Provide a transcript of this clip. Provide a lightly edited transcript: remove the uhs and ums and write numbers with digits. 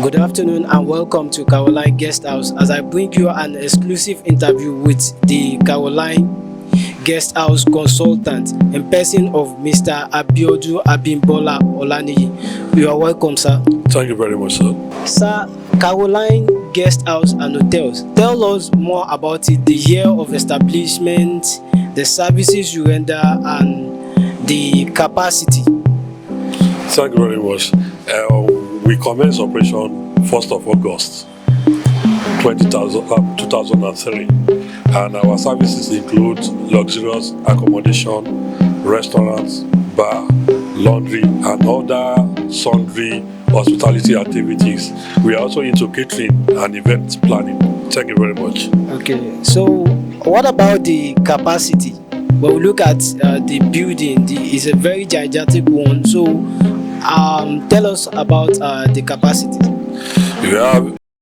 Good afternoon and welcome to Caroline Guest House as I bring you an exclusive interview with the Caroline Guest House consultant in person of Mr. Abiodun Abimbola Olaniyi. You are welcome, sir. Thank you very much, sir. Sir, Caroline Guest House and Hotels. Tell us more about it, the year of establishment, the services you render, and the capacity. Thank you very much. We commenced operation 1st of August 2003, and our services include luxurious accommodation, restaurants, bar, laundry, and other sundry hospitality activities. We are also into catering and event planning. Thank you very much. Okay, so what about the capacity? When we look at the building, it's a very gigantic one. So tell us about the capacity. We have